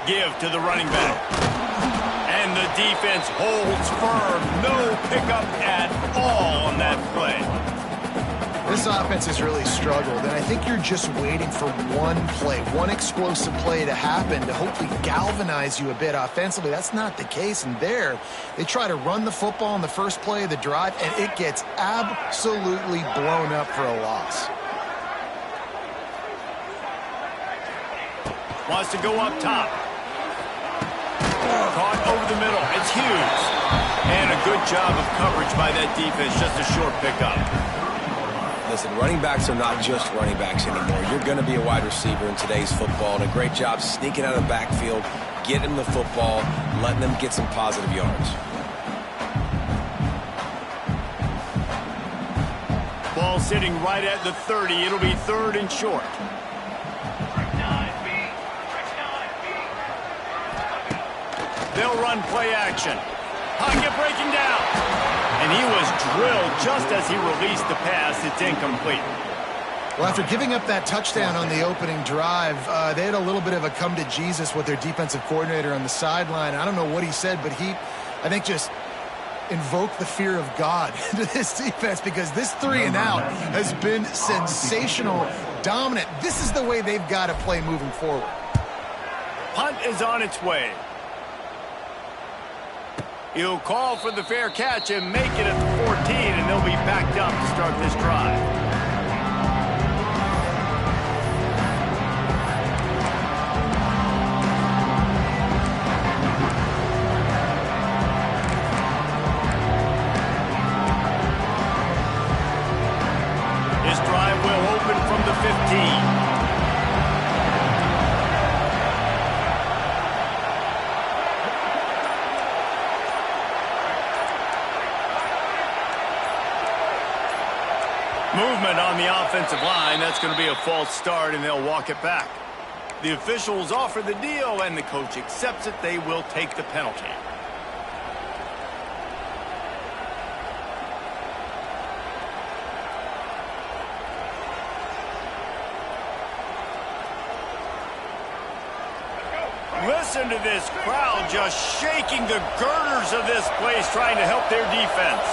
Give to the running back. And the defense holds firm. No pickup at all on that play. This offense has really struggled, and I think you're just waiting for one play, one explosive play to happen to hopefully galvanize you a bit offensively. That's not the case, and there, they try to run the football in the first play of the drive, and it gets absolutely blown up for a loss. Wants to go up top. Caught over the middle. It's Hughes. And a good job of coverage by that defense. Just a short pickup. Listen, running backs are not just running backs anymore. You're going to be a wide receiver in today's football. And a great job sneaking out of the backfield, getting them the football, letting them get some positive yards. Ball sitting right at the 30. It'll be 3rd and short. They'll run play action. Pocket breaking down. And he was drilled just as he released the pass. It's incomplete. Well, after giving up that touchdown on the opening drive, they had a little bit of a come to Jesus with their defensive coordinator on the sideline. I don't know what he said, but he, I think, just invoked the fear of God into this defense because this 3-and-out has been sensational, dominant. This is the way they've got to play moving forward. Punt is on its way. He'll call for the fair catch and make it at the 14, and they'll be backed up to start this drive. This drive will open from the 15. Movement on the offensive line. That's going to be a false start, and they'll walk it back. The officials offer the deal, and the coach accepts it. They will take the penalty. Listen to this crowd just shaking the girders of this place, trying to help their defense.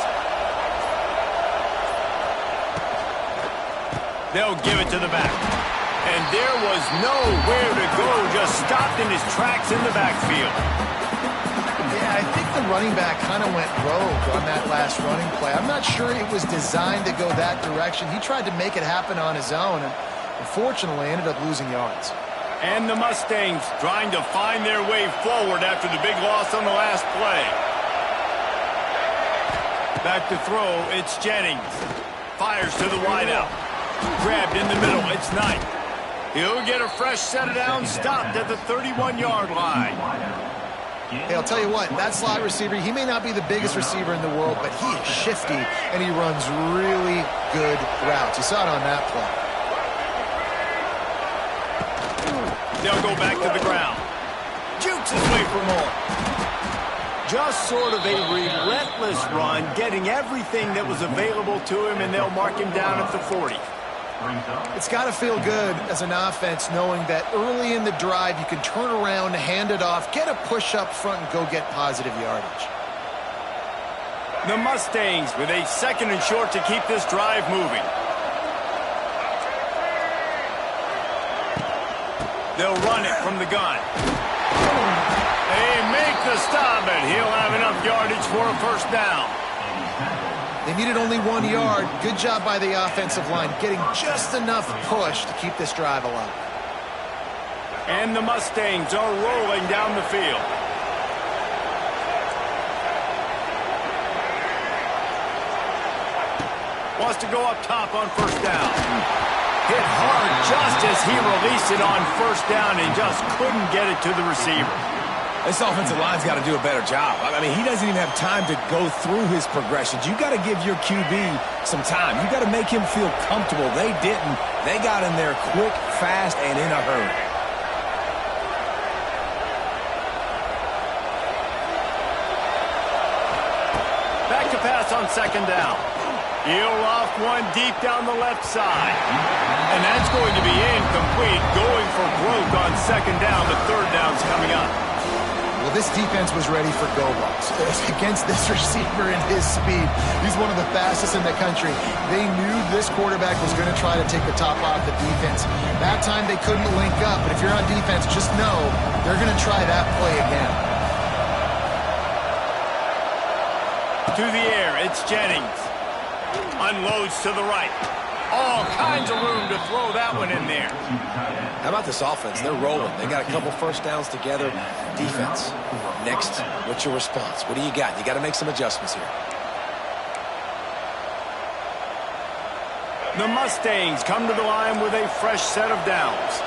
They'll give it to the back. And there was nowhere to go, just stopped in his tracks in the backfield. Yeah, I think the running back kind of went rogue on that last running play. I'm not sure it was designed to go that direction. He tried to make it happen on his own, and unfortunately ended up losing yards. And the Mustangs trying to find their way forward after the big loss on the last play. Back to throw, it's Jennings. Fires to the wideout. Grabbed in the middle, it's Knight. He'll get a fresh set of downs, stopped at the 31-yard line. Hey, I'll tell you what, that slot receiver, he may not be the biggest receiver in the world, but he is shifty, and he runs really good routes. You saw it on that play. They'll go back to the ground. Jukes his way for more. Just sort of a relentless run, getting everything that was available to him, and they'll mark him down at the 40. It's got to feel good as an offense knowing that early in the drive you can turn around, hand it off, get a push up front, and go get positive yardage. The Mustangs with a 2nd and short to keep this drive moving. They'll run it from the gun. They make the stop, and he'll have enough yardage for a first down. They needed only 1 yard. Good job by the offensive line, getting just enough push to keep this drive alive. And the Mustangs are rolling down the field. Wants to go up top on first down. Hit hard just as he released it on first down and just couldn't get it to the receiver. This offensive line's got to do a better job. I mean, he doesn't even have time to go through his progressions. You got to give your QB some time. You got to make him feel comfortable. They didn't. They got in there quick, fast, and in a hurry. Back to pass on 2nd down. He'll loft one deep down the left side. And that's going to be incomplete, going for broke on second down. The third down's coming up. Well, this defense was ready for go balls against this receiver and his speed. He's one of the fastest in the country. They knew this quarterback was going to try to take the top off the defense. That time they couldn't link up, but if you're on defense, just know they're going to try that play again. To the air, it's Jennings. Unloads to the right. All kinds of room to throw that one in there. How about this offense? They're rolling. They got a couple first downs together. Defense. Next, what's your response? What do you got? You got to make some adjustments here. The Mustangs come to the line with a fresh set of downs.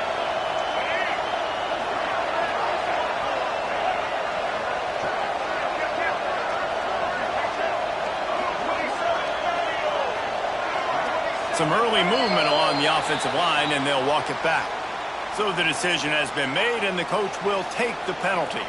Some early movement along the offensive line, and they'll walk it back. So the decision has been made, and the coach will take the penalty.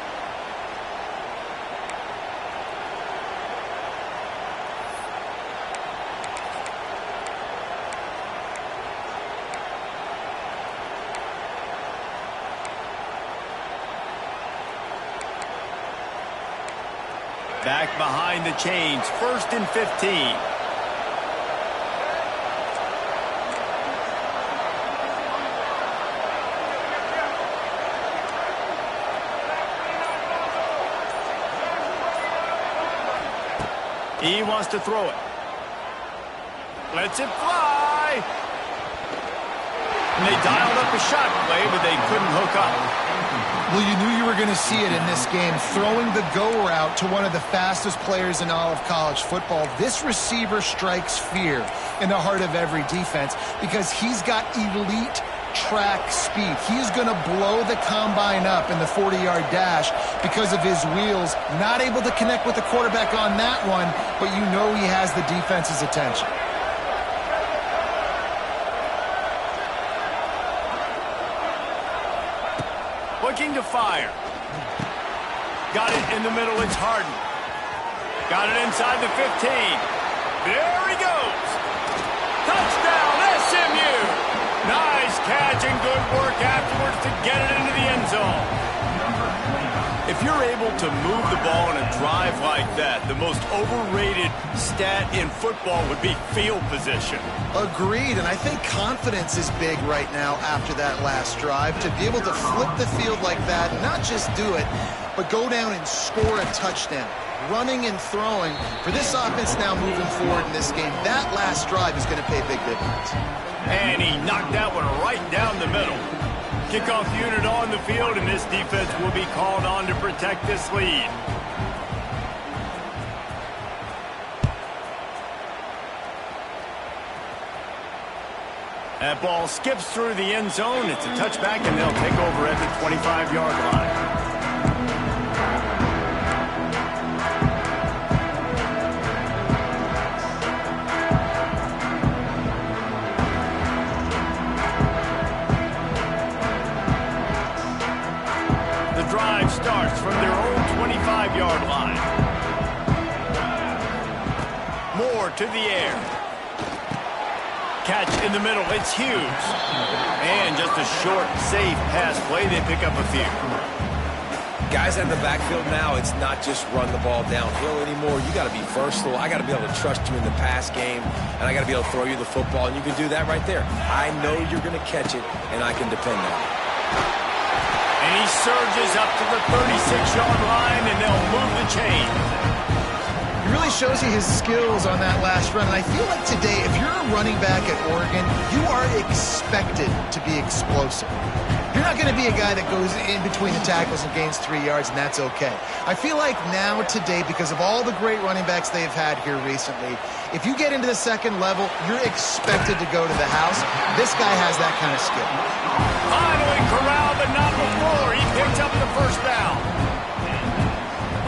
Back behind the chains, 1st and 15. He wants to throw it. Lets it fly. And they dialed up a shot play, but they couldn't hook up. Well, you knew you were going to see it in this game. Throwing the go route to one of the fastest players in all of college football. This receiver strikes fear in the heart of every defense because he's got elite track speed. He's going to blow the combine up in the 40-yard dash because of his wheels. Not able to connect with the quarterback on that one, but you know he has the defense's attention. Looking to fire. Got it in the middle. It's Harden. Got it inside the 15. There he goes. Touchdown, SMU. Nice catch and good work afterwards to get it into the end zone. If you're able to move the ball in a drive like that, the most overrated stat in football would be field position. Agreed, and I think confidence is big right now after that last drive. To be able to flip the field like that, not just do it, but go down and score a touchdown. Running and throwing. For this offense now moving forward in this game, that last drive is going to pay big dividends. And he knocked that one right down the middle. Kickoff unit on the field, and this defense will be called on to protect this lead. That ball skips through the end zone. It's a touchback, and they'll take over at the 25-yard line. Starts from their own 25-yard line. Moore to the air. Catch in the middle. It's Hughes. And just a short, safe pass play. They pick up a few. Guys at the backfield now, it's not just run the ball downhill anymore. You got to be versatile. I got to be able to trust you in the pass game, and I got to be able to throw you the football, and you can do that right there. I know you're going to catch it, and I can depend on it. And he surges up to the 36-yard line, and they'll move the chain. He really shows you his skills on that last run. And I feel like today, if you're a running back at Oregon, you are expected to be explosive. You're not going to be a guy that goes in between the tackles and gains 3 yards, and that's okay. I feel like now today, because of all the great running backs they've had here recently, if you get into the second level, you're expected to go to the house. This guy has that kind of skill. Finally corralled, but not before. He picked up the first down.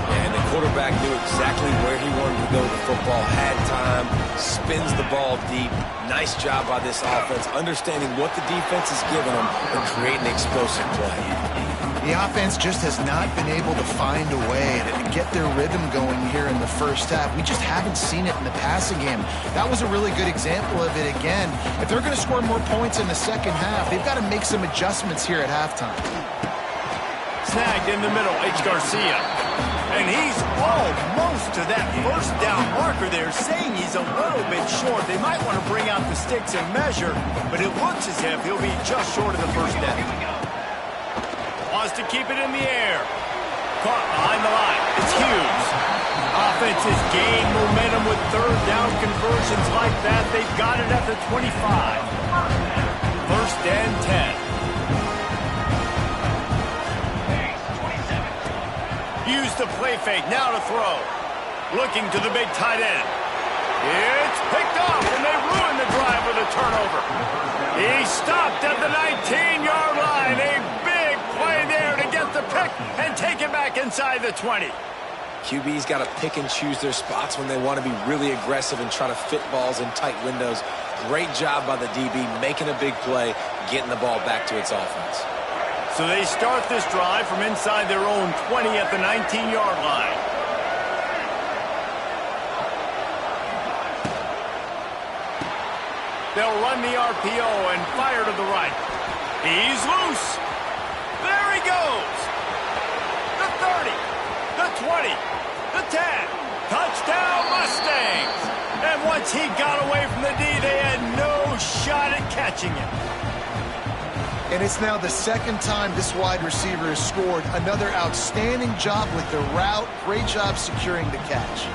And the quarterback knew exactly where he wanted to go with the football, had time, spins the ball deep. Nice job by this offense, understanding what the defense is giving them and creating explosive play. The offense just has not been able to find a way to get their rhythm going here in the first half. We just haven't seen it in the passing game. That was a really good example of it again. If they're going to score more points in the second half, they've got to make some adjustments here at halftime. Snagged in the middle, H. Garcia. And he's almost to that first down marker there, saying he's a little bit short. They might want to bring out the sticks and measure, but it looks as if he'll be just short of the first down. Wants to keep it in the air. Caught behind the line. It's Hughes. Offense has gained momentum with third down conversions like that. They've got it at the 25. First and 10. Use the play fake, now to throw. Looking to the big tight end. It's picked off, and they ruin the drive with a turnover. He stopped at the 19-yard line. A big play there to get the pick and take it back inside the 20. QB's got to pick and choose their spots when they want to be really aggressive and try to fit balls in tight windows. Great job by the DB making a big play, getting the ball back to its offense. So they start this drive from inside their own 20 at the 19-yard line. They'll run the RPO and fire to the right. He's loose. There he goes. The 30, the 20, the 10. Touchdown Mustangs. And once he got away from the D, they had no shot at catching him. And it's now the second time this wide receiver has scored. Another outstanding job with the route. Great job securing the catch.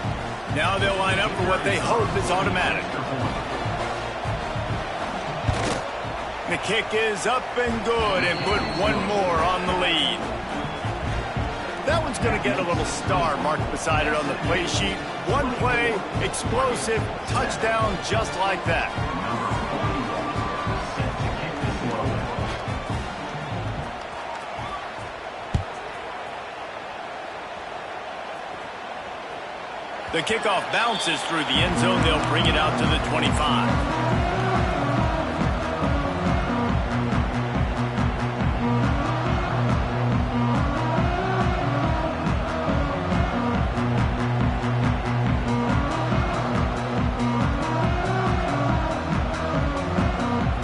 Now they'll line up for what they hope is automatic. The kick is up and good and put one more on the lead. That one's going to get a little star marked beside it on the play sheet. One play, explosive, touchdown just like that. The kickoff bounces through the end zone. They'll bring it out to the 25.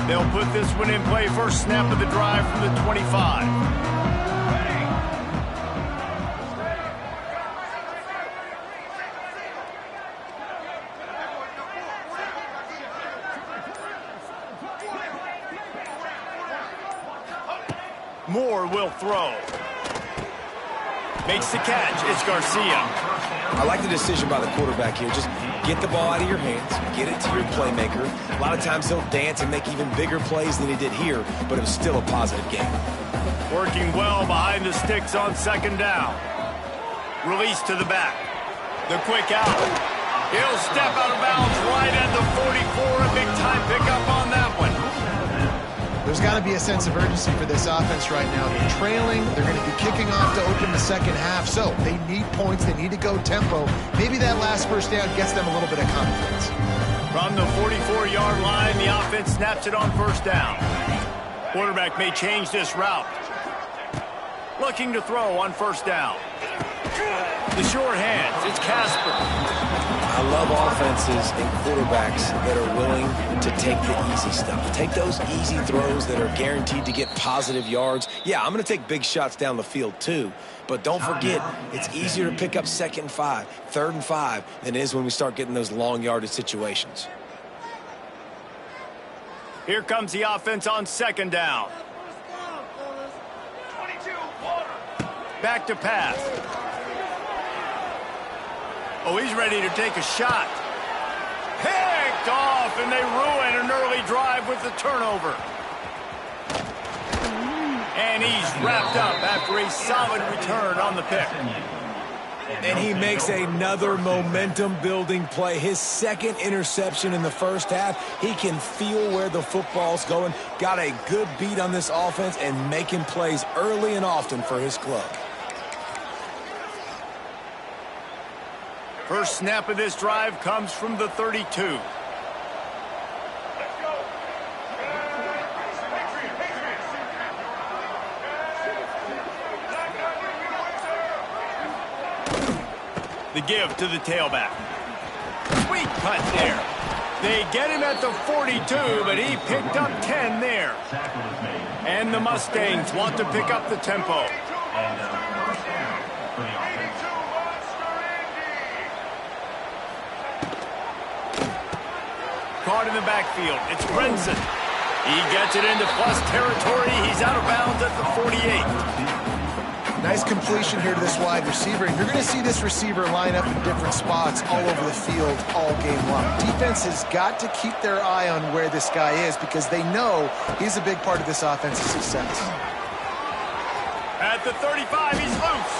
They'll put this one in play. First snap of the drive from the 25. Moore will throw. Makes the catch. It's Garcia. I like the decision by the quarterback here. Just get the ball out of your hands, get it to your playmaker. A lot of times he'll dance and make even bigger plays than he did here, but it was still a positive game. Working well behind the sticks on second down. Release to the back. The quick out. He'll step out of bounds right at the 44. A big time pickup on that one. There's got to be a sense of urgency for this offense right now. They're trailing. They're going to be kicking off to open the second half. So they need points. They need to go tempo. Maybe that last first down gets them a little bit of confidence. From the 44-yard line, the offense snaps it on first down. Quarterback may change this route. Looking to throw on first down. The short hands. It's Casper. I love offenses and quarterbacks that are willing to take the easy stuff. Take those easy throws that are guaranteed to get positive yards. Yeah, I'm going to take big shots down the field too. But don't forget, it's easier to pick up second and 5, third and 5 than it is when we start getting those long yardage situations. Here comes the offense on second down. Back to pass. Oh, he's ready to take a shot. Picked off, and they ruin an early drive with the turnover. And he's wrapped up after a solid return on the pick. And he makes another momentum-building play. His second interception in the first half. He can feel where the football's going. Got a good beat on this offense and making plays early and often for his club. First snap of this drive comes from the 32. The give to the tailback. Sweet cut there. They get him at the 42, but he picked up 10 there. And the Mustangs want to pick up the tempo. Caught in the backfield. It's Brinson. He gets it into plus territory. He's out of bounds at the 48. Nice completion here to this wide receiver. And you're going to see this receiver line up in different spots all over the field all game long. Defense has got to keep their eye on where this guy is because they know he's a big part of this offensive success. At the 35, he's loose.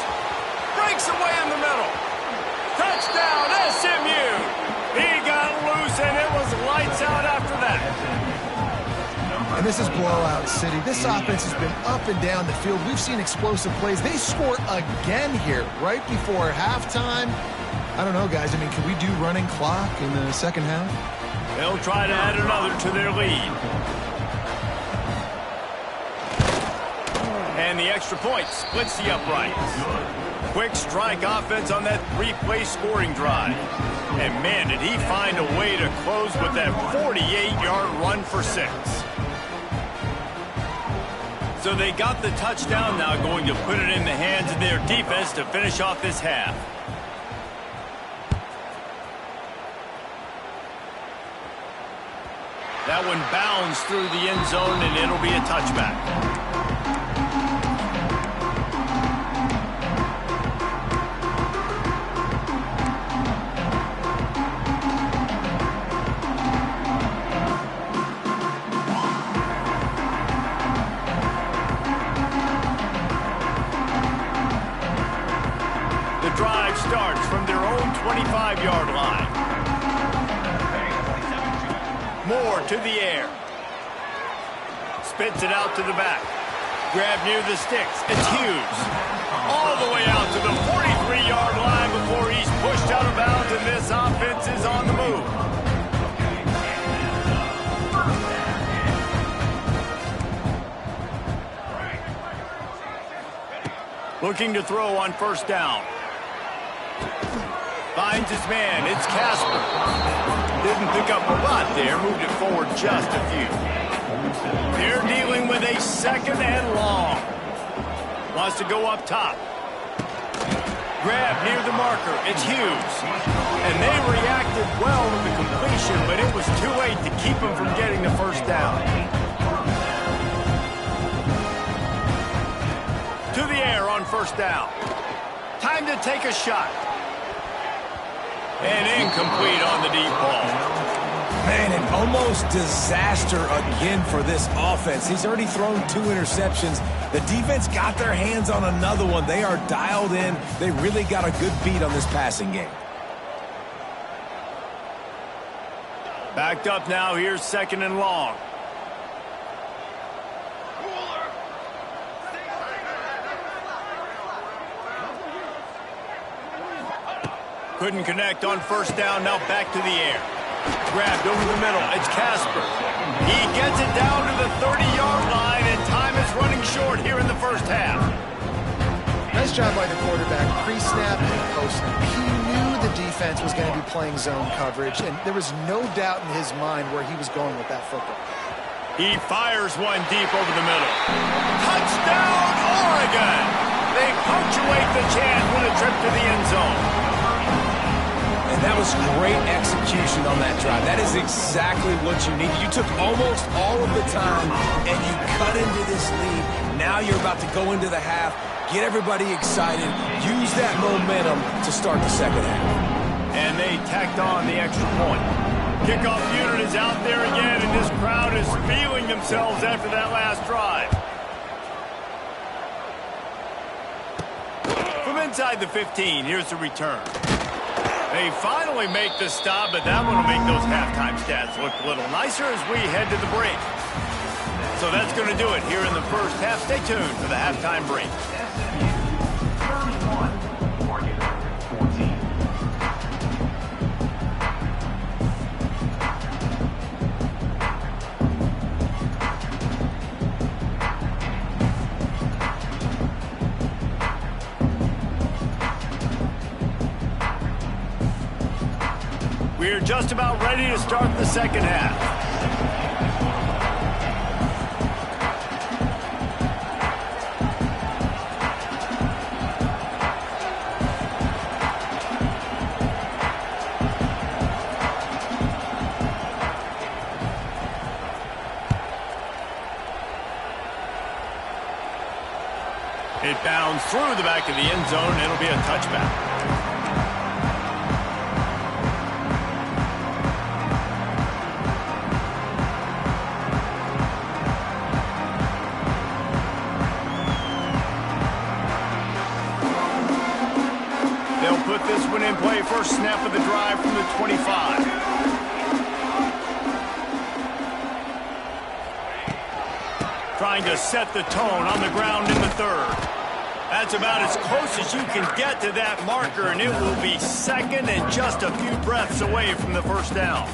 Breaks away in the middle. Touchdown, SMU. He got loose, and it was lights out after that. And this is blowout city. This offense has been up and down the field. We've seen explosive plays. They score again here right before halftime. I don't know, guys. I mean, can we do running clock in the second half? They'll try to add another to their lead. And the extra point splits the uprights. Quick strike offense on that three-play scoring drive. And, man, did he find a way to close with that 48-yard run for 6. So they got the touchdown, now going to put it in the hands of their defense to finish off this half. That one bounds through the end zone, and it'll be a touchback. Starts from their own 25-yard line. Moore to the air. Spits it out to the back. Grab near the sticks. It's Hughes. All the way out to the 43-yard line before he's pushed out of bounds, and this offense is on the move. Looking to throw on first down. Finds his man. It's Casper. Didn't pick up a lot there. Moved it forward just a few. They're dealing with a second and long. Wants to go up top. Grab near the marker. It's Hughes. And they reacted well with the completion, but it was too late to keep him from getting the first down. To the air on first down. Time to take a shot. And incomplete on the deep ball. Man, an almost disaster again for this offense. He's already thrown 2 interceptions. The defense got their hands on another one. They are dialed in. They really got a good beat on this passing game. Backed up now. Here's second and long. Couldn't connect on first down. Now back to the air. Grabbed over the middle. It's Casper. He gets it down to the 30-yard line, and time is running short here in the first half. Nice job by the quarterback, pre-snap and post-snap. He knew the defense was going to be playing zone coverage, and there was no doubt in his mind where he was going with that football. He fires one deep over the middle. Touchdown, Oregon! They punctuate the chance with a trip to the end zone. And that was great execution on that drive. That is exactly what you needed. You took almost all of the time, and you cut into this lead. Now you're about to go into the half, get everybody excited, use that momentum to start the second half. And they tacked on the extra point. Kickoff unit is out there again, and this crowd is feeling themselves after that last drive. From inside the 15, here's the return. They finally make the stop, but that one will make those halftime stats look a little nicer as we head to the break. So that's going to do it here in the first half. Stay tuned for the halftime break. We're just about ready to start the second half. It bounds through the back of the end zone, and it'll be a touchback. They'll put this one in play. First snap of the drive from the 25. Trying to set the tone on the ground in the third. That's about as close as you can get to that marker, and it will be second and just a few breaths away from the first down.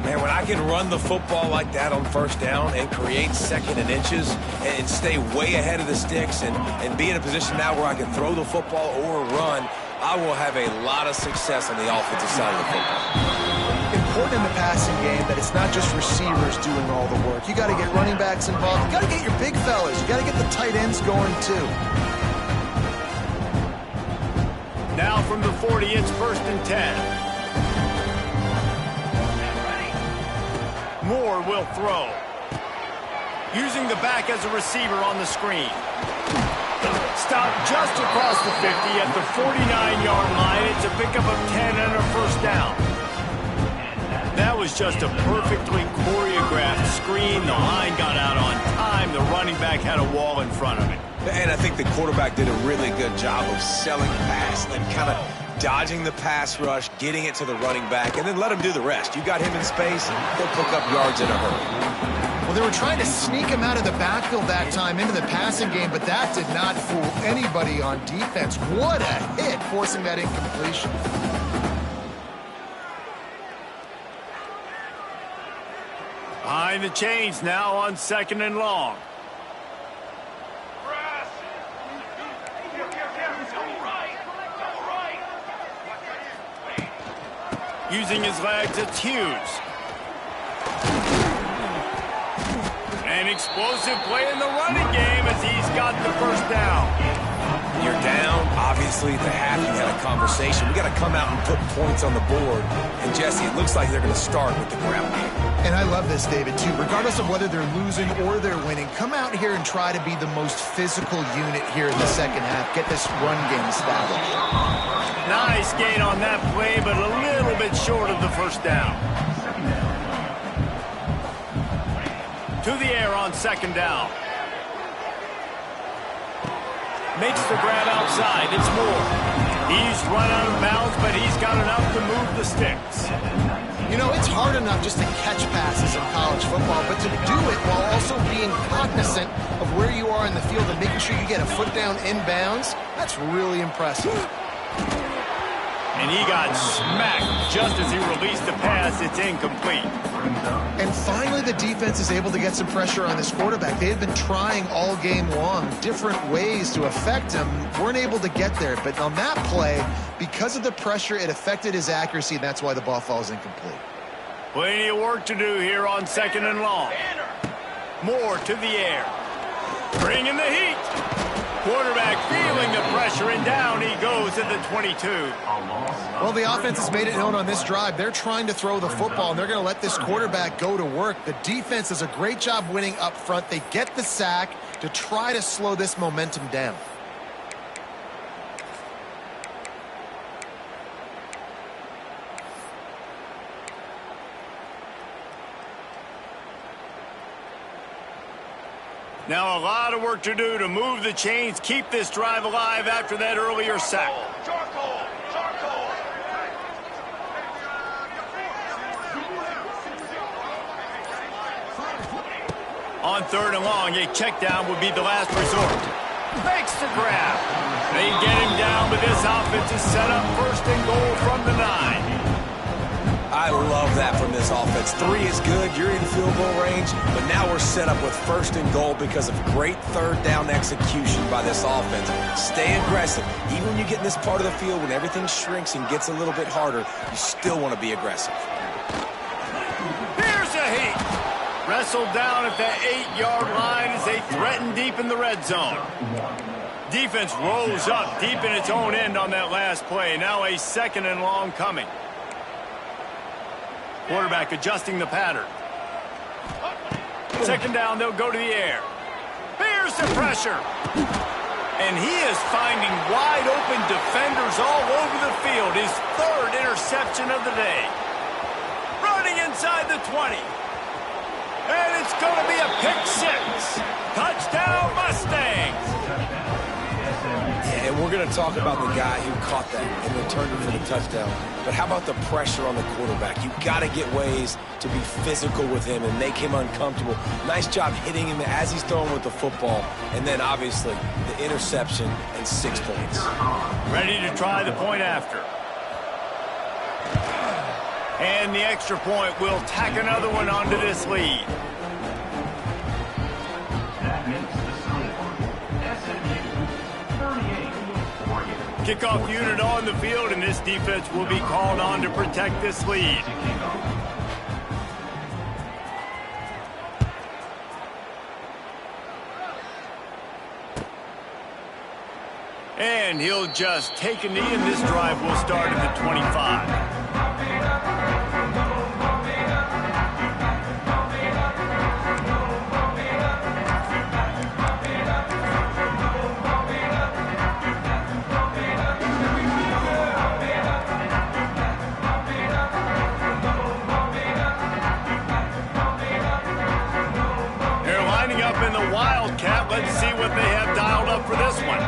Man, when I can run the football like that on first down and create second and inches and stay way ahead of the sticks and be in a position now where I can throw the football or run, I will have a lot of success on the offensive side of the football. Important in the passing game that it's not just receivers doing all the work. You got to get running backs involved. You got to get your big fellas. You got to get the tight ends going too. Now from the 40, it's first and 10. Moore will throw. Using the back as a receiver on the screen. Stopped just across the 50 at the 49-yard line. It's a pickup of 10 and a first down. That was just a perfectly choreographed screen. The line got out on time. The running back had a wall in front of it. And I think the quarterback did a really good job of selling pass and then kind of dodging the pass rush, getting it to the running back, and then let him do the rest. You got him in space, he'll pick up yards in a hurry. Well, they were trying to sneak him out of the backfield that time into the passing game, but that did not fool anybody on defense. What a hit, forcing that incompletion. Behind the chains now on second and long. Using his legs, it's Hughes. An explosive play in the running game as he's got the first down. You're down. Obviously, at the half, you had a conversation. We got to come out and put points on the board. And, Jesse, it looks like they're going to start with the ground game. And I love this, David, too. Regardless of whether they're losing or they're winning, come out here and try to be the most physical unit here in the second half. Get this run game established. Nice gain on that play, but a little bit short of the first down. To the air on second down. Makes the grab outside. It's Moore. He's run out of bounds, but he's got enough to move the sticks. You know, it's hard enough just to catch passes in college football, but to do it while also being cognizant of where you are in the field and making sure you get a foot down inbounds, that's really impressive. And he got smacked just as he released the pass. It's incomplete. And finally, the defense is able to get some pressure on this quarterback. They had been trying all game long different ways to affect him. Weren't able to get there. But on that play, because of the pressure, it affected his accuracy, and that's why the ball falls incomplete. Plenty of work to do here on second and long. Moore to the air. Bringing the heat. Quarterback feeling the pressure, and down he goes at the 22. Well, the offense has made it known on this drive. They're trying to throw the football, and they're going to let this quarterback go to work. The defense does a great job winning up front. They get the sack to try to slow this momentum down. Now a lot of work to do to move the chains, keep this drive alive after that earlier sack. On third and long, a check down would be the last resort. Makes the grab. They get him down, but this offense is set up first and goal from the 9. I love that from this offense. 3 is good. You're in field goal range, but now we're set up with 1st and goal because of great third down execution by this offense. Stay aggressive. Even when you get in this part of the field, when everything shrinks and gets a little bit harder, you still want to be aggressive. Here's a heat. Wrestled down at the 8-yard line as they threaten deep in the red zone. Defense rolls up deep in its own end on that last play. Now a 2nd and long coming. Quarterback adjusting the pattern. 2nd down, they'll go to the air. Here's the pressure. And he is finding wide open defenders all over the field. His 3rd interception of the day. Running inside the 20. And it's going to be a pick 6. Touchdown Mustangs. And we're going to talk about the guy who caught that and returned it for the touchdown. But how about the pressure on the quarterback? You've got to get ways to be physical with him and make him uncomfortable. Nice job hitting him as he's throwing with the football. And then, obviously, the interception and 6 points. Ready to try the point after. And the extra point will tack another one onto this lead. Kickoff unit on the field, and this defense will be called on to protect this lead. And he'll just take a knee, and this drive will start at the 25. In the Wildcat, let's see what they have dialed up for this one.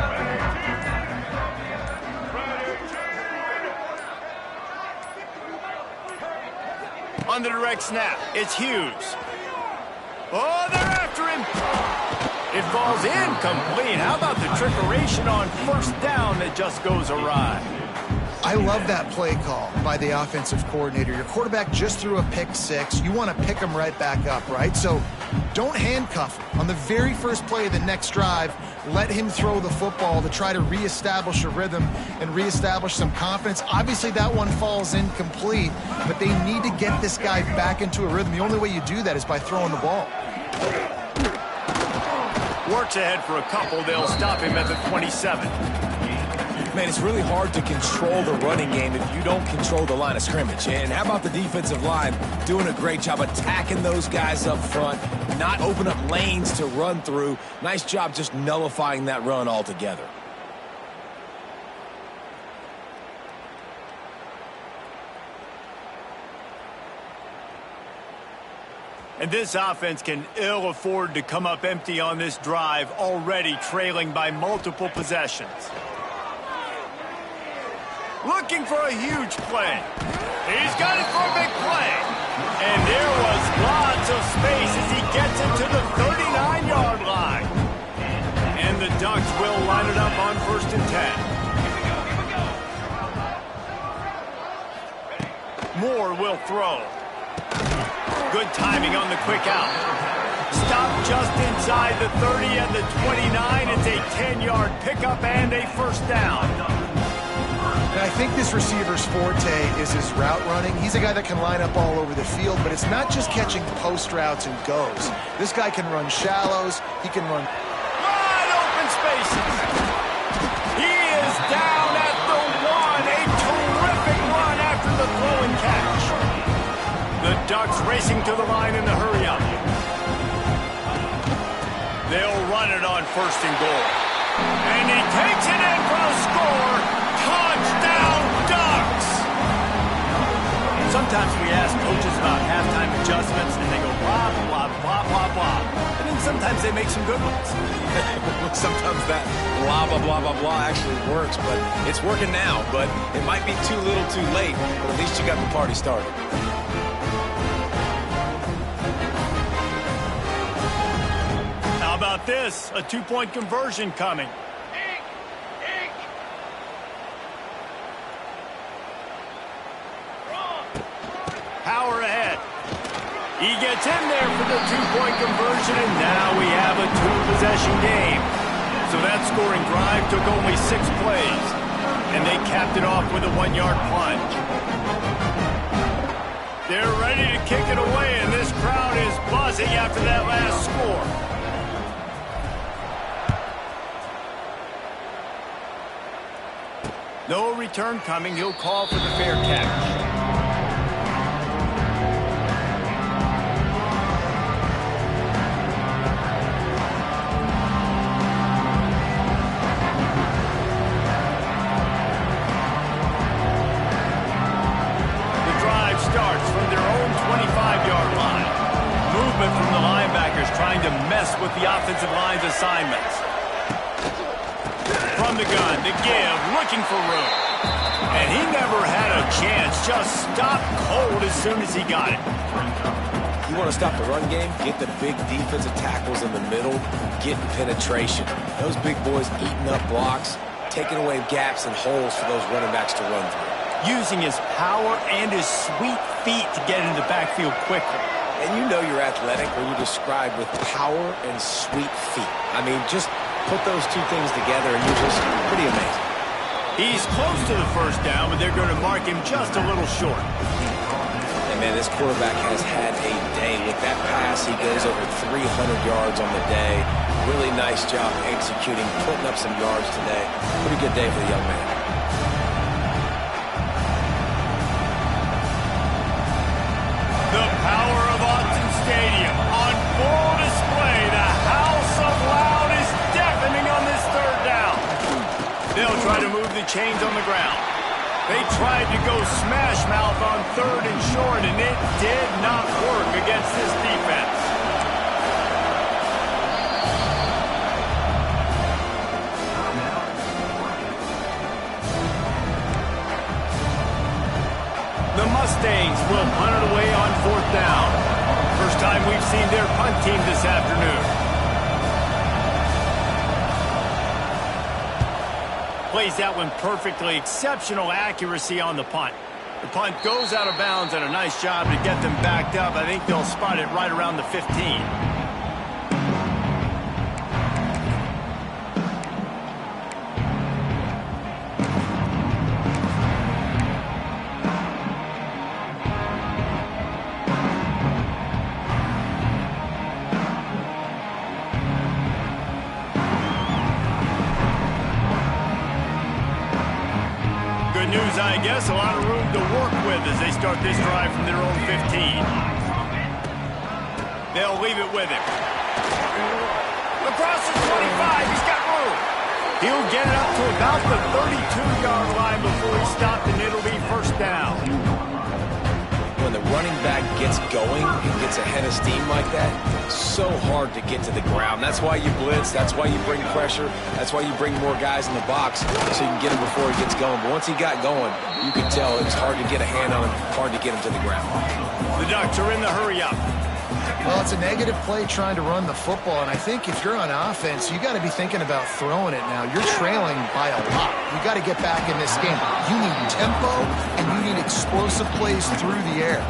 On the direct snap, it's Hughes. Oh, they're after him. It falls incomplete. How about the trickeration on 1st down that just goes awry? I love that play call by the offensive coordinator. Your quarterback just threw a pick 6. You want to pick him right back up, right? So don't handcuff him. On the very first play of the next drive, let him throw the football to try to reestablish a rhythm and reestablish some confidence. Obviously, that one falls incomplete, but they need to get this guy back into a rhythm. The only way you do that is by throwing the ball. Works ahead for a couple. They'll stop him at the 27. Man, it's really hard to control the running game if you don't control the line of scrimmage. And how about the defensive line doing a great job attacking those guys up front, not open up lanes to run through. Nice job just nullifying that run altogether. And this offense can ill afford to come up empty on this drive, already trailing by multiple possessions. Looking for a huge play. He's got it for a big play. And there was lots of space as he gets it to the 39-yard line. And the Ducks will line it up on 1st and 10. Moore will throw. Good timing on the quick out. Stopped just inside the 30 and the 29. It's a 10-yard pickup and a 1st down. And I think this receiver's forte is his route running. He's a guy that can line up all over the field, but it's not just catching post routes and goes. This guy can run shallows. He can run wide open spaces. He is down at the 1. A terrific run after the throw and catch. The Ducks racing to the line in the hurry up. They'll run it on 1st and goal. And he takes it in for the score. Touchdown, Ducks! Sometimes we ask coaches about halftime adjustments, and they go blah, blah, blah, blah, blah. And then sometimes they make some good ones. Sometimes that blah, blah, blah, blah, blah actually works, but it's working now. But it might be too little too late, but at least you got the party started. How about this? A 2-point conversion coming. Power ahead. He gets in there for the two-point conversion, and now we have a two-possession game. So that scoring drive took only 6 plays, and they capped it off with a 1-yard plunge. They're ready to kick it away, and this crowd is buzzing after that last score. No return coming. He'll call for the fair catch. Starts from their own 25-yard line. Movement from the linebackers trying to mess with the offensive line's assignments. From the gun, the give, looking for room. And he never had a chance, just stopped cold as soon as he got it. You want to stop the run game? Get the big defensive tackles in the middle, getting penetration. Those big boys eating up blocks, taking away gaps and holes for those running backs to run through. Using his power and his sweet feet to get into the backfield quickly. And you know you're athletic when you describe with power and sweet feet. I mean, just put those two things together and you're just pretty amazing. He's close to the first down, but they're going to mark him just a little short. And man, this quarterback has had a day with that pass. He goes over 300 yards on the day. Really nice job executing, putting up some yards today. Pretty good day for the young man. The power of Autzen Stadium on full display. The house of loud is deafening on this third down. They'll try to move the chains on the ground. They tried to go smash mouth on 3rd and short, and it did not work against this defense. The Mustangs will punt it away on 4th down. First time we've seen their punt team this afternoon. Plays that one perfectly. Exceptional accuracy on the punt. The punt goes out of bounds, and a nice job to get them backed up. I think they'll spot it right around the 15. I guess a lot of room to work with as they start this drive from their own 15. They'll leave it with him. Across the 25, he's got room. He'll get it up to about the 32-yard line before he's stopped, and it'll be first down. When the running back gets going and gets ahead of steam like that, it's so hard to get to the ground. That's why you blitz. That's why you bring pressure. That's why you bring more guys in the box so you can get him before he gets going. But once he got going, you could tell it was hard to get a hand on him, hard to get him to the ground. The Ducks are in the hurry-up. Well, it's a negative play trying to run the football, and I think if you're on offense, you got to be thinking about throwing it now. You're trailing by a lot. You got to get back in this game. You need tempo, and you need explosive plays through the air.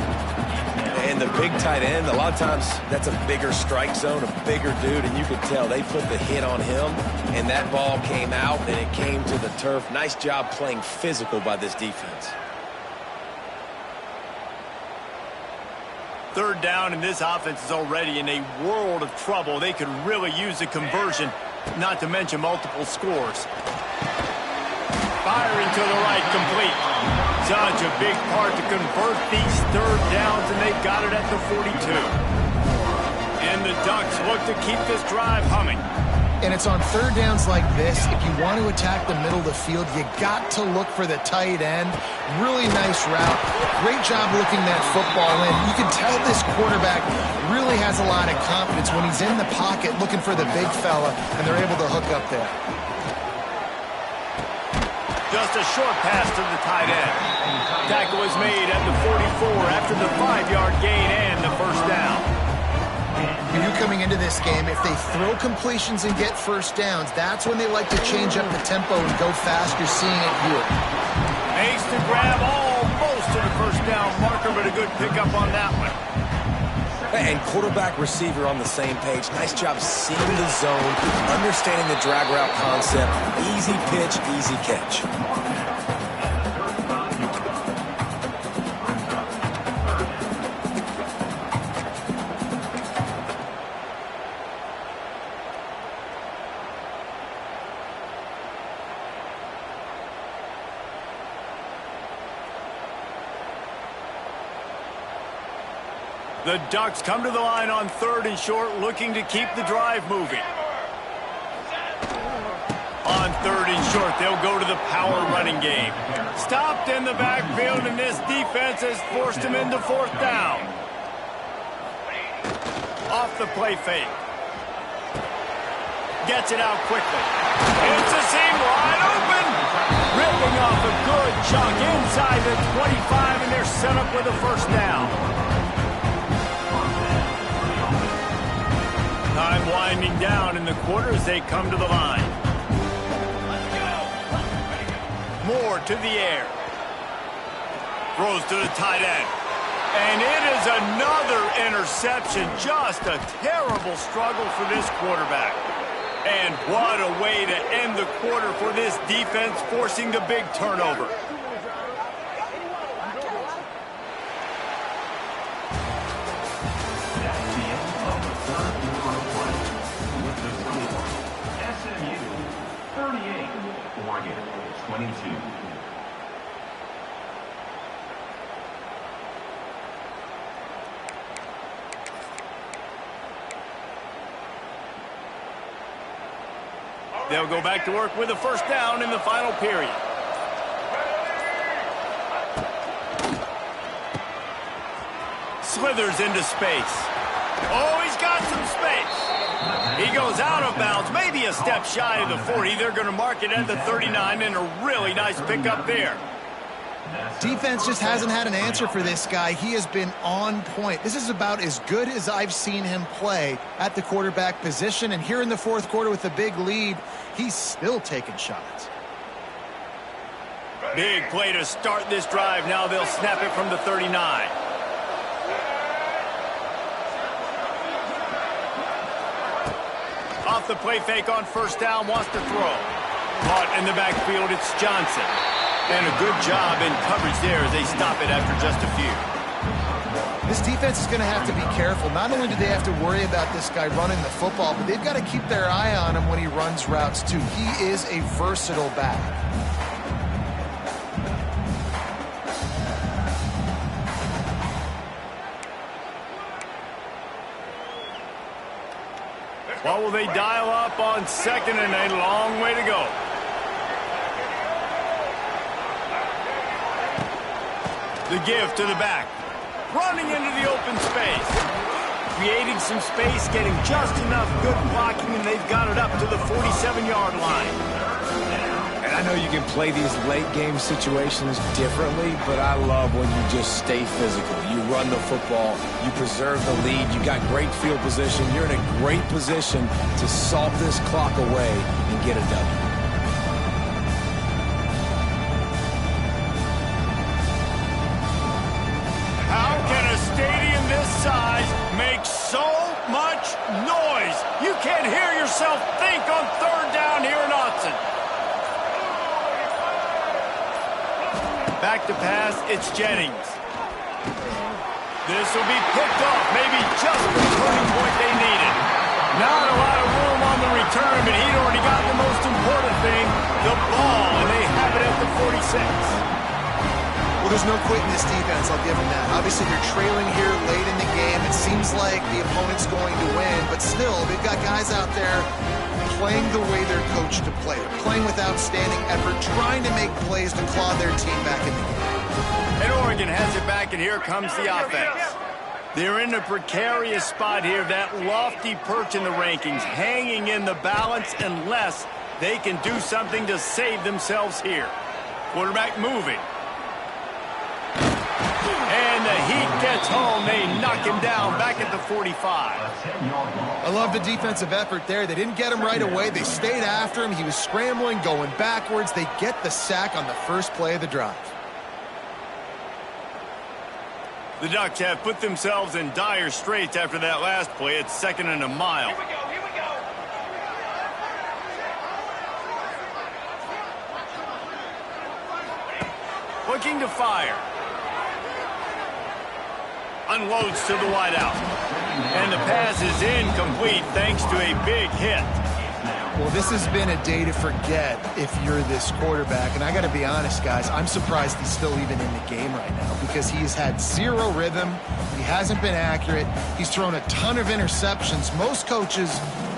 And the big tight end, a lot of times that's a bigger strike zone, a bigger dude, and you could tell they put the hit on him, and that ball came out, and it came to the turf. Nice job playing physical by this defense. Third down, and this offense is already in a world of trouble. They could really use a conversion, not to mention multiple scores. Firing to the right, complete. Such a big part to convert these third downs, and they've got it at the 42. And the Ducks look to keep this drive humming. And it's on third downs like this, if you want to attack the middle of the field, you got to look for the tight end. Really nice route. Great job looking that football in. You can tell this quarterback really has a lot of confidence when he's in the pocket looking for the big fella, and they're able to hook up there. Just a short pass to the tight end. Tackle was made at the 44 after the 5-yard gain and the first down. When you're coming into this game, if they throw completions and get first downs, that's when they like to change up the tempo and go fast. You're seeing it here. Makes the grab almost to the first down marker, but a good pickup on that one. And quarterback, receiver on the same page. Nice job seeing the zone, understanding the drag route concept. Easy pitch, easy catch. The Ducks come to the line on 3rd and short, looking to keep the drive moving. On 3rd and short, they'll go to the power running game. Stopped in the backfield, and this defense has forced him into 4th down. Off the play fake. Gets it out quickly. It's a seam wide open. Ripping off a good chunk inside the 25, and they're set up with a 1st down. Time winding down in the quarter as they come to the line. Moore to the air. Throws to the tight end. And it is another interception. Just a terrible struggle for this quarterback. And what a way to end the quarter for this defense, forcing the big turnover. They'll go back to work with a 1st down in the final period. Slithers into space. Oh, he's got some space. He goes out of bounds, maybe a step shy of the 40. They're going to mark it at the 39, and a really nice pickup there. Defense just hasn't had an answer for this guy. He has been on point. This is about as good as I've seen him play at the quarterback position. And here in the 4th quarter with a big lead, he's still taking shots. Big play to start this drive. Now they'll snap it from the 39. Off the play fake on 1st down, wants to throw. Caught in the backfield, it's Johnson. And a good job in coverage there as they stop it after just a few. This defense is going to have to be careful. Not only do they have to worry about this guy running the football, but they've got to keep their eye on him when he runs routes too. He is a versatile back. What will they dial up on 2nd and a long way to go? The give to the back. Running into the open space. Creating some space, getting just enough good blocking, and they've got it up to the 47-yard line. And I know you can play these late game situations differently, but I love when you just stay physical. You run the football, you preserve the lead, you got great field position, you're in a great position to salt this clock away and get a W. How can a stadium this size make so much noise? You can't hear yourself think on 3rd down here in Autzen. Back to pass, it's Jennings. This will be picked off, maybe just the turning point they needed. Not a lot of room on the return, but he'd already got the most important thing, the ball, and they have it at the 46. Well, there's no quit in this defense, I'll give them that. Obviously, they're trailing here late in the game. It seems like the opponent's going to win, but still, they've got guys out there playing the way they're coached to play. They're playing with outstanding effort, trying to make plays to claw their team back in the game. And Oregon has it back, and here comes the offense. They're in a precarious spot here, that lofty perch in the rankings, hanging in the balance unless they can do something to save themselves here. Quarterback moving. And the heat gets home. They knock him down back at the 45. I love the defensive effort there. They didn't get him right away. They stayed after him. He was scrambling, going backwards. They get the sack on the first play of the drive. The Ducks have put themselves in dire straits after that last play. It's 2nd and a mile. Here we go. Looking to fire. Unloads to the wideout. And the pass is incomplete thanks to a big hit. Well, this has been a day to forget if you're this quarterback. And I got to be honest, guys, I'm surprised he's still even in the game right now because he's had zero rhythm. He hasn't been accurate. He's thrown a ton of interceptions. Most coaches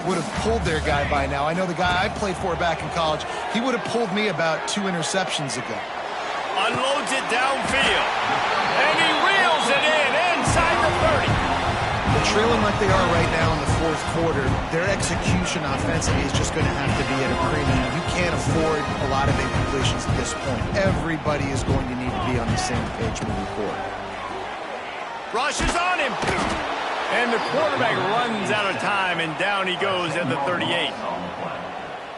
would have pulled their guy by now. I know the guy I played for back in college, he would have pulled me about 2 interceptions ago. Unloads it downfield. And he reels it in inside the 30. They're trailing like they are right now in the 4th quarter. Their execution offensively is just going to have to be at a premium. You can't afford a lot of incompletions at this point. Everybody is going to need to be on the same page moving forward. Rushes on him. And the quarterback runs out of time, and down he goes at the 38.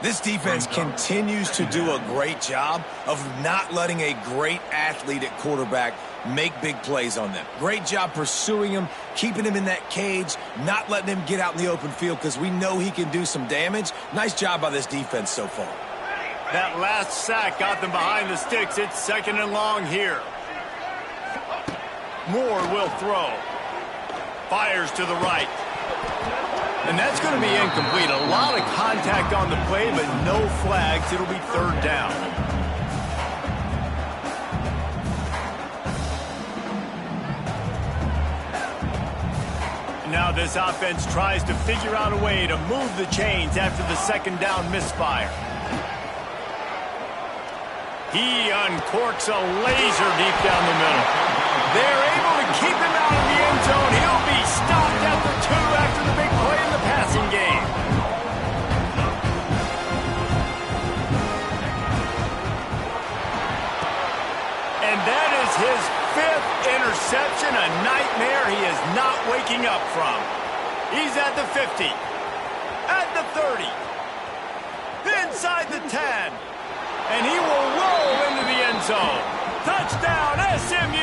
This defense continues to do a great job of not letting a great athlete at quarterback make big plays on them. Great job pursuing him, keeping him in that cage, not letting him get out in the open field because we know he can do some damage. Nice job by this defense so far. That last sack got them behind the sticks. It's 2nd and long here. Moore will throw. Fires to the right. And that's going to be incomplete. A lot of contact on the play, but no flags. It'll be 3rd down. Now this offense tries to figure out a way to move the chains after the 2nd down misfire. He uncorks a laser deep down the middle. They're able to keep him out of the end zone. He'll be stopped at the 2 after the big play in the passing game. And that is his 5th interception, a nightmare he is not waking up from. He's at the 50, at the 30, inside the 10, and he will roll into the end zone. Touchdown, SMU!